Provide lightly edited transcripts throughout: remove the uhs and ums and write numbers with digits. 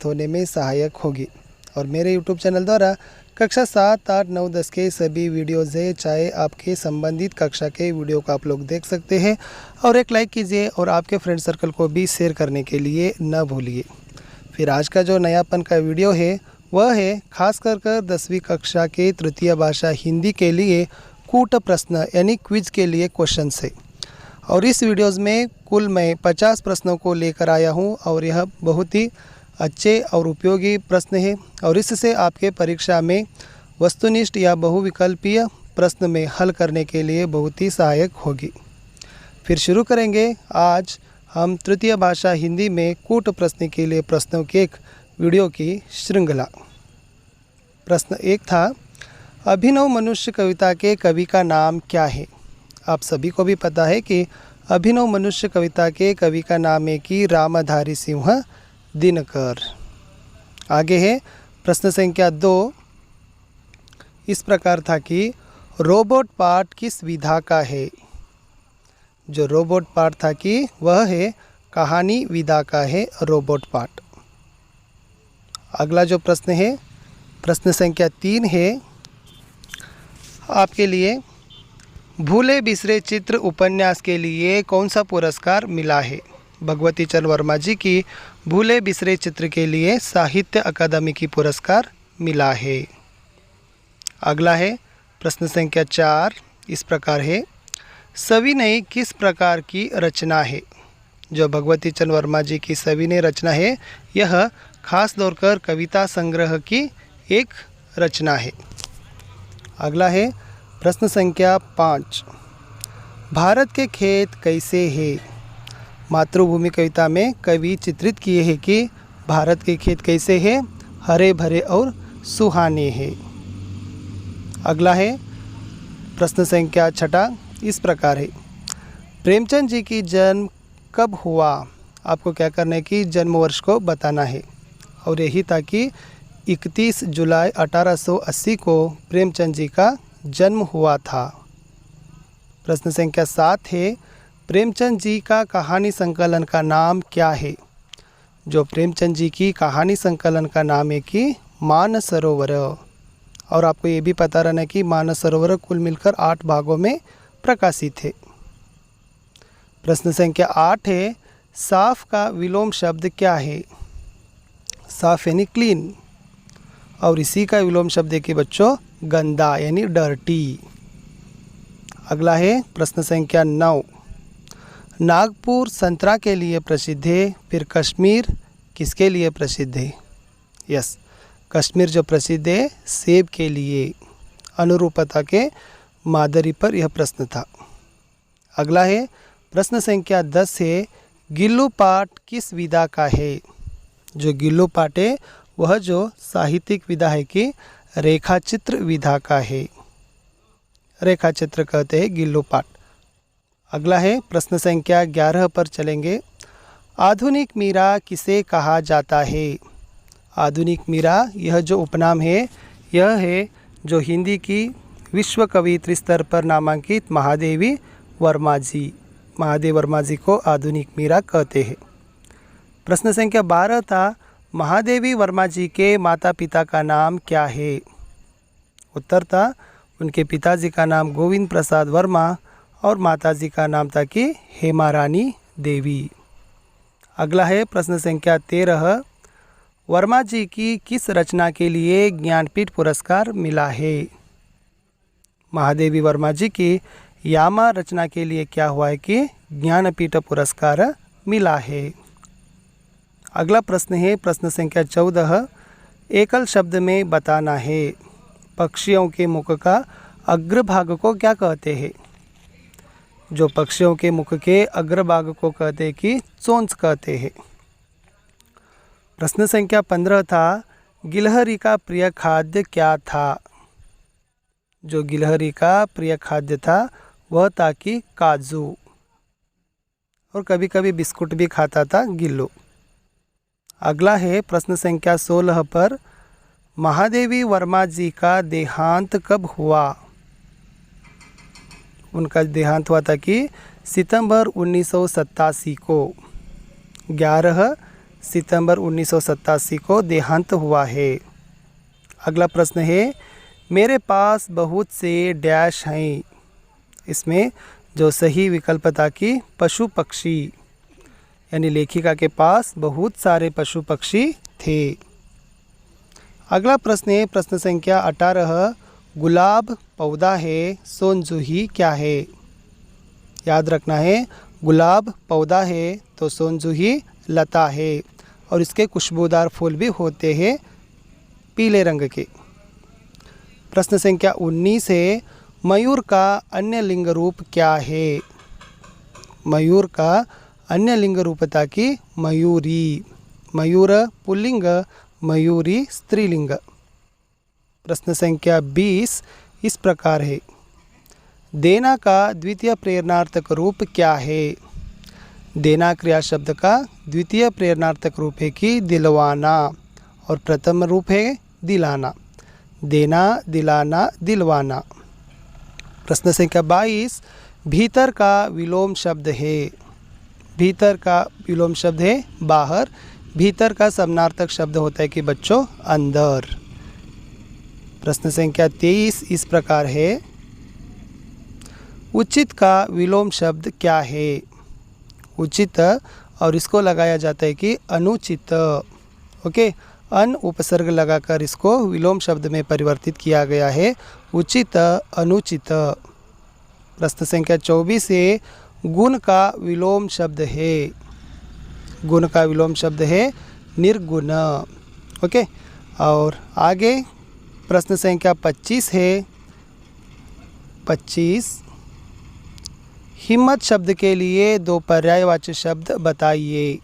होने में सहायक होगी। और मेरे YouTube चैनल द्वारा कक्षा 7, 8, 9, 10 के सभी वीडियोज़ है, चाहे आपके संबंधित कक्षा के वीडियो को आप लोग देख सकते हैं। और एक लाइक कीजिए और आपके फ्रेंड सर्कल को भी शेयर करने के लिए न भूलिए। फिर आज का जो नयापन का वीडियो है वह है खास कर 10वीं कक्षा के तृतीय भाषा हिंदी के लिए कूट प्रश्न यानी क्विज के लिए क्वेश्चंस है। और इस वीडियोस में कुल मैं 50 प्रश्नों को लेकर आया हूं और यह बहुत ही अच्छे और उपयोगी प्रश्न है और इससे आपके परीक्षा में वस्तुनिष्ठ या बहुविकल्पीय प्रश्न में हल करने के लिए बहुत ही सहायक होगी। फिर शुरू करेंगे आज हम तृतीय भाषा हिंदी में कूट प्रश्न के लिए प्रश्नों के एक वीडियो की श्रृंखला। प्रश्न 1 था, अभिनव मनुष्य कविता के कवि का नाम क्या है? आप सभी को भी पता है कि अभिनव मनुष्य कविता के कवि का नाम है कि रामधारी सिंह दिनकर। आगे है प्रश्न संख्या 2, इस प्रकार था कि रोबोट पाठ किस विधा का है? जो रोबोट पाठ था कि वह है कहानी विधा का है रोबोट पाठ। अगला जो प्रश्न है प्रश्न संख्या 3 है आपके लिए, भूले बिसरे चित्र उपन्यास के लिए कौन सा पुरस्कार मिला है? भगवती चरण वर्मा जी की भूले बिसरे चित्र के लिए साहित्य अकादमी की पुरस्कार मिला है। अगला है प्रश्न संख्या 4, इस प्रकार है, सविनय किस प्रकार की रचना है? जो भगवती चरण वर्मा जी की सविनय रचना है यह खास तौर पर कविता संग्रह की एक रचना है। अगला है प्रश्न संख्या 5, भारत के खेत कैसे है? मातृभूमि कविता में कवि चित्रित किए हैं कि भारत के खेत कैसे हैं, हरे भरे और सुहाने हैं। अगला है प्रश्न संख्या 6, इस प्रकार है, प्रेमचंद जी की जन्म कब हुआ? आपको क्या करना है कि जन्म वर्ष को बताना है और यही था कि 31 जुलाई 1880 को प्रेमचंद जी का जन्म हुआ था। प्रश्न संख्या 7 है, प्रेमचंद जी का कहानी संकलन का नाम क्या है? जो प्रेमचंद जी की कहानी संकलन का नाम है कि मानस सरोवर। और आपको ये भी पता रहना है कि मानस सरोवर कुल मिलकर 8 भागों में प्रकाशित है। प्रश्न संख्या 8 है, साफ का विलोम शब्द क्या है? साफ यानी क्लीन और इसी का विलोम शब्द है कि बच्चों गंदा यानी डर्टी। अगला है प्रश्न संख्या 9, नागपुर संतरा के लिए प्रसिद्ध है, फिर कश्मीर किसके लिए प्रसिद्ध है? यस, कश्मीर जो प्रसिद्ध है सेब के लिए। अनुरूपता के मादरी पर यह प्रश्न था। अगला है प्रश्न संख्या 10 है, गिल्लू पाठ किस विधा का है? जो गिल्लू पाठ है वह जो साहित्यिक विधा है कि रेखाचित्र विधा का है। रेखाचित्र कहते हैं गिल्लू पाठ। अगला है प्रश्न संख्या 11 पर चलेंगे, आधुनिक मीरा किसे कहा जाता है? आधुनिक मीरा यह जो उपनाम है यह है जो हिंदी की विश्व कवियत्री स्तर पर नामांकित महादेवी वर्मा जी को आधुनिक मीरा कहते हैं। प्रश्न संख्या 12 था, महादेवी वर्मा जी के माता पिता का नाम क्या है? उत्तर था उनके पिताजी का नाम गोविंद प्रसाद वर्मा और माताजी का नाम था कि हेमा रानी देवी। अगला है प्रश्न संख्या 13, वर्मा जी की किस रचना के लिए ज्ञानपीठ पुरस्कार मिला है? महादेवी वर्मा जी की यामा रचना के लिए क्या हुआ है कि ज्ञानपीठ पुरस्कार मिला है। अगला प्रश्न है प्रश्न संख्या 14, एकल शब्द में बताना है, पक्षियों के मुख का अग्रभाग को क्या कहते हैं? जो पक्षियों के मुख के अग्रभाग को कहते हैं कि चोंच कहते हैं। प्रश्न संख्या 15 था, गिलहरी का प्रिय खाद्य क्या था? जो गिलहरी का प्रिय खाद्य था वह था कि काजू, और कभी कभी बिस्कुट भी खाता था गिल्लू। अगला है प्रश्न संख्या 16 पर, महादेवी वर्मा जी का देहांत कब हुआ? उनका देहांत हुआ था कि सितंबर 1987 को 11 सितंबर 1987 को देहांत हुआ है। अगला प्रश्न है, मेरे पास बहुत से डैश हैं। इसमें जो सही विकल्प था कि पशु पक्षी, यानी लेखिका के पास बहुत सारे पशु पक्षी थे। अगला प्रश्न है प्रश्न संख्या 18, गुलाब पौधा है, सोनजूही क्या है? याद रखना है, गुलाब पौधा है तो सोनजूही लता है और इसके खुशबूदार फूल भी होते हैं पीले रंग के। प्रश्न संख्या 19 है, मयूर का अन्य लिंग रूप क्या है? मयूर का अन्य लिंग रूप था कि मयूरी। मयूर पुल्लिंग, मयूरी स्त्रीलिंग। प्रश्न संख्या 20 इस प्रकार है, देना का द्वितीय प्रेरणार्थक रूप क्या है? देना क्रिया शब्द का द्वितीय प्रेरणार्थक रूप है कि दिलवाना और प्रथम रूप है दिलाना। देना, दिलाना, दिलवाना। प्रश्न संख्या 22, भीतर का विलोम शब्द है। भीतर का विलोम शब्द है बाहर। भीतर का समानार्थक शब्द होता है कि बच्चों अंदर। प्रश्न संख्या 23 इस प्रकार है, उचित का विलोम शब्द क्या है? उचित और इसको लगाया जाता है कि अनुचित। ओके, अन उपसर्ग लगाकर इसको विलोम शब्द में परिवर्तित किया गया है, उचित, अनुचित। प्रश्न संख्या 24 है, गुण का विलोम शब्द है। गुण का विलोम शब्द है निर्गुण। ओके, और आगे प्रश्न संख्या 25 है, 25, हिम्मत शब्द के लिए दो पर्यायवाची शब्द बताइए।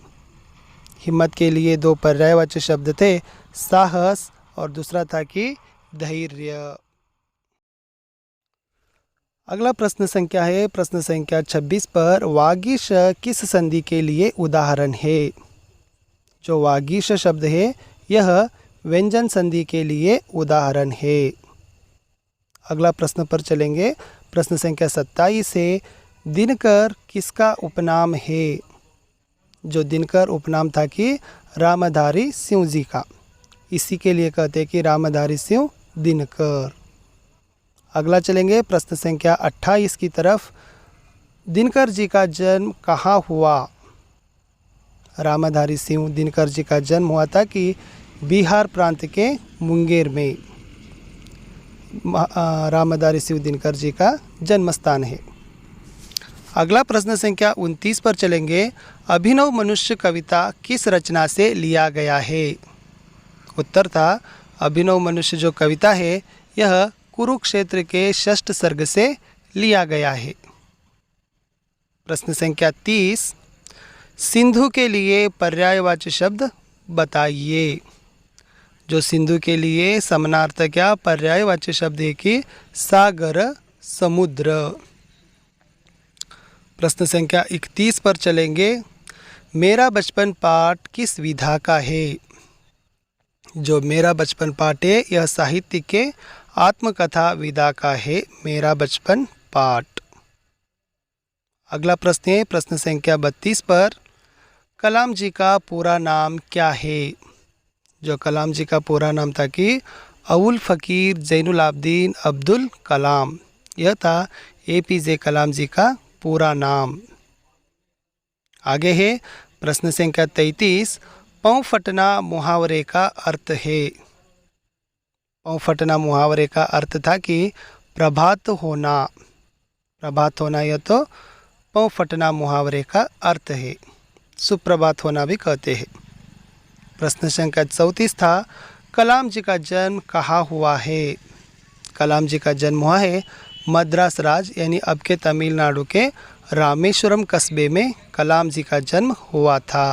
हिम्मत के लिए दो पर्यायवाची शब्द थे, साहस और दूसरा था कि धैर्य। अगला प्रश्न संख्या है प्रश्न संख्या 26 पर, वागीश किस संधि के लिए उदाहरण है? जो वागीश शब्द है यह व्यंजन संधि के लिए उदाहरण है। अगला प्रश्न पर चलेंगे। प्रश्न संख्या 27 है, दिनकर किसका उपनाम है? जो दिनकर उपनाम था कि रामधारी सिंह जी का, इसी के लिए कहते हैं कि रामधारी सिंह दिनकर। अगला चलेंगे प्रश्न संख्या 28 की तरफ, दिनकर जी का जन्म कहाँ हुआ? रामधारी सिंह दिनकर जी का जन्म हुआ था कि बिहार प्रांत के मुंगेर में रामधारी सिंह दिनकर जी का जन्म स्थान है। अगला प्रश्न संख्या 29 पर चलेंगे, अभिनव मनुष्य कविता किस रचना से लिया गया है? उत्तर था, अभिनव मनुष्य जो कविता है यह कुरुक्षेत्र के 6ठ सर्ग से लिया गया है। प्रश्न संख्या 30, सिंधु के लिए पर्यायवाची शब्द बताइए। जो सिंधु के लिए समानार्थक या पर्यायवाची शब्द है कि सागर, समुद्र। प्रश्न संख्या 31 पर चलेंगे, मेरा बचपन पाठ किस विधा का है? जो मेरा बचपन पाठ है यह साहित्य के आत्मकथा विधा का है, मेरा बचपन पाठ। अगला प्रश्न है प्रश्न संख्या 32 पर, कलाम जी का पूरा नाम क्या है? जो कलाम जी का पूरा नाम था कि अबुल फ़कीर ज़ैनुल आबदीन अब्दुल कलाम। यह था APJ कलाम जी का पूरा नाम। आगे है प्रश्न संख्या 33, पाँव फटना मुहावरे का अर्थ है। पाँव फटना मुहावरे का अर्थ था कि प्रभात होना। प्रभात होना यह तो पाँव फटना मुहावरे का अर्थ है, सुप्रभात होना भी कहते हैं। प्रश्न संख्या 34 था, कलाम जी का जन्म कहाँ हुआ है? कलाम जी का जन्म हुआ है मद्रास राज्य यानी अब के तमिलनाडु के रामेश्वरम कस्बे में कलाम जी का जन्म हुआ था।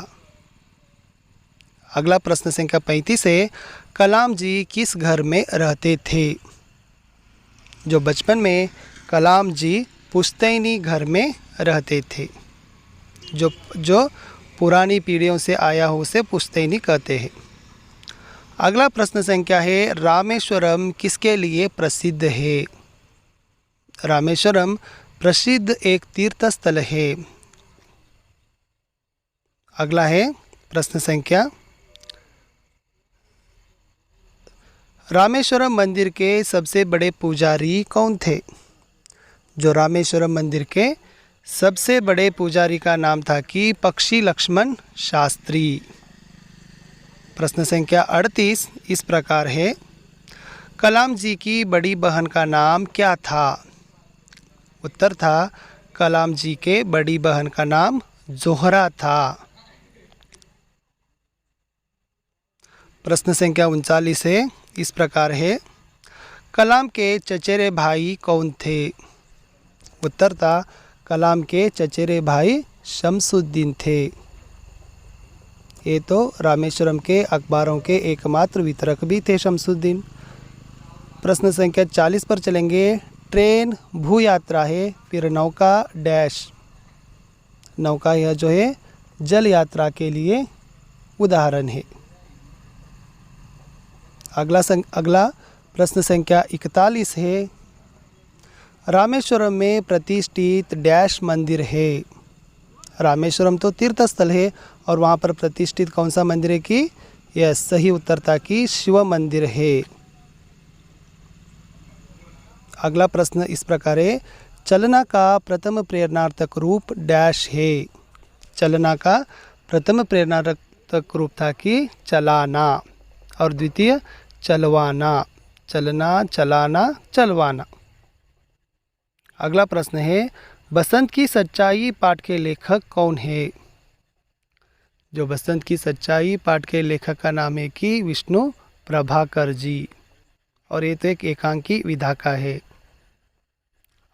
अगला प्रश्न संख्या 35 है, कलाम जी किस घर में रहते थे? जो बचपन में कलाम जी पुश्तैनी घर में रहते थे। जो पुरानी पीढ़ियों से आया हो उसे पुश्तैनी कहते हैं। अगला प्रश्न संख्या है, रामेश्वरम किसके लिए प्रसिद्ध है? रामेश्वरम प्रसिद्ध एक तीर्थ स्थल है। अगला है प्रश्न संख्या रामेश्वरम मंदिर के सबसे बड़े पुजारी कौन थे? जो रामेश्वरम मंदिर के सबसे बड़े पुजारी का नाम था कि पक्षी लक्ष्मण शास्त्री। प्रश्न संख्या 38 इस प्रकार है, कलाम जी की बड़ी बहन का नाम क्या था? उत्तर था कलाम जी के बड़ी बहन का नाम जोहरा था। प्रश्न संख्या 39 है इस प्रकार है, कलाम के चचेरे भाई कौन थे? उत्तर था कलाम के चचेरे भाई शमसुद्दीन थे। ये तो रामेश्वरम के अखबारों के एकमात्र वितरक भी थे शमसुद्दीन। प्रश्न संख्या 40 पर चलेंगे, ट्रेन भू यात्रा है, फिर नौका डैश। नौका यह जो है जल यात्रा के लिए उदाहरण है। अगला प्रश्न संख्या 41 है, रामेश्वरम में प्रतिष्ठित डैश मंदिर है। रामेश्वरम तो तीर्थ स्थल है और वहाँ पर प्रतिष्ठित कौन सा मंदिर है कि यह सही उत्तर था कि शिव मंदिर है। अगला प्रश्न इस प्रकार है, चलना का प्रथम प्रेरणार्थक रूप डैश है। चलना का प्रथम प्रेरणार्थक रूप था कि चलाना और द्वितीय चलवाना। चलना, चलाना, चलवाना। अगला प्रश्न है, बसंत की सच्चाई पाठ के लेखक कौन है? जो बसंत की सच्चाई पाठ के लेखक का नाम है कि विष्णु प्रभाकर जी, और ये तो एक एकांकी विधा का है।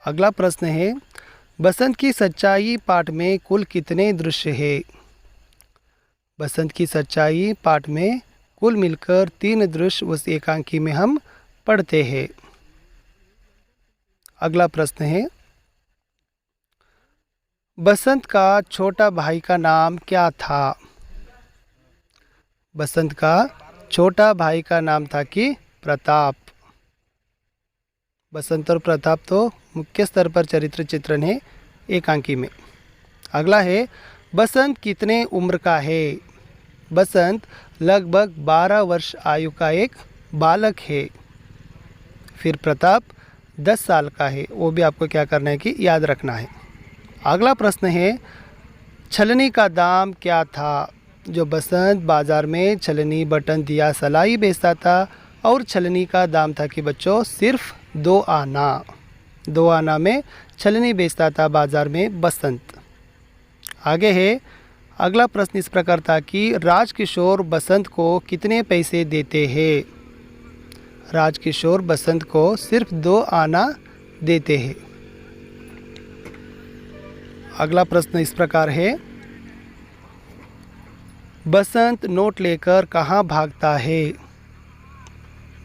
अगला प्रश्न है, बसंत की सच्चाई पाठ में कुल कितने दृश्य है? बसंत की सच्चाई पाठ में कुल मिलकर 3 दृश्य उस एकांकी में हम पढ़ते हैं। अगला प्रश्न है, बसंत का छोटा भाई का नाम क्या था? बसंत का छोटा भाई का नाम था कि प्रताप। बसंत और प्रताप तो मुख्य स्तर पर चरित्र चित्रण है एकांकी में। अगला है, बसंत कितने उम्र का है? बसंत लगभग 12 वर्ष आयु का एक बालक है। फिर प्रताप 10 साल का है। वो भी आपको क्या करना है कि याद रखना है। अगला प्रश्न है, छलनी का दाम क्या था? जो बसंत बाज़ार में छलनी, बटन, दिया, सलाई बेचता था और छलनी का दाम था कि बच्चों सिर्फ 2 आना। 2 आना में छलनी बेचता था बाज़ार में बसंत। आगे है, अगला प्रश्न इस प्रकार था कि राजकिशोर बसंत को कितने पैसे देते हैं? राजकिशोर बसंत को सिर्फ 2 आना देते हैं। अगला प्रश्न इस प्रकार है, बसंत नोट लेकर कहाँ भागता है?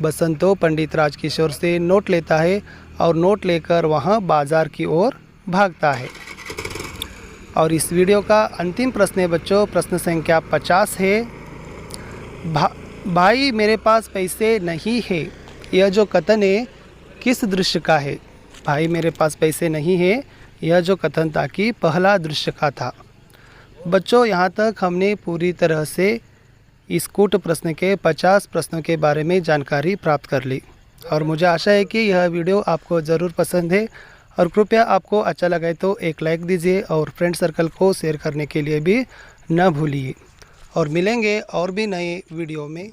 बसंत तो पंडित राजकिशोर से नोट लेता है और नोट लेकर वहाँ बाजार की ओर भागता है। और इस वीडियो का अंतिम प्रश्न है बच्चों, प्रश्न संख्या 50 है, भाई मेरे पास पैसे नहीं है। यह जो कथन है किस दृश्य का है? भाई मेरे पास पैसे नहीं है, यह जो कथन था कि पहला दृश्य का था। बच्चों यहाँ तक हमने पूरी तरह से इस कूट प्रश्न के 50 प्रश्नों के बारे में जानकारी प्राप्त कर ली और मुझे आशा है कि यह वीडियो आपको ज़रूर पसंद है और कृपया आपको अच्छा लगे तो एक लाइक दीजिए और फ्रेंड सर्कल को शेयर करने के लिए भी न भूलिए। और मिलेंगे और भी नए वीडियो में।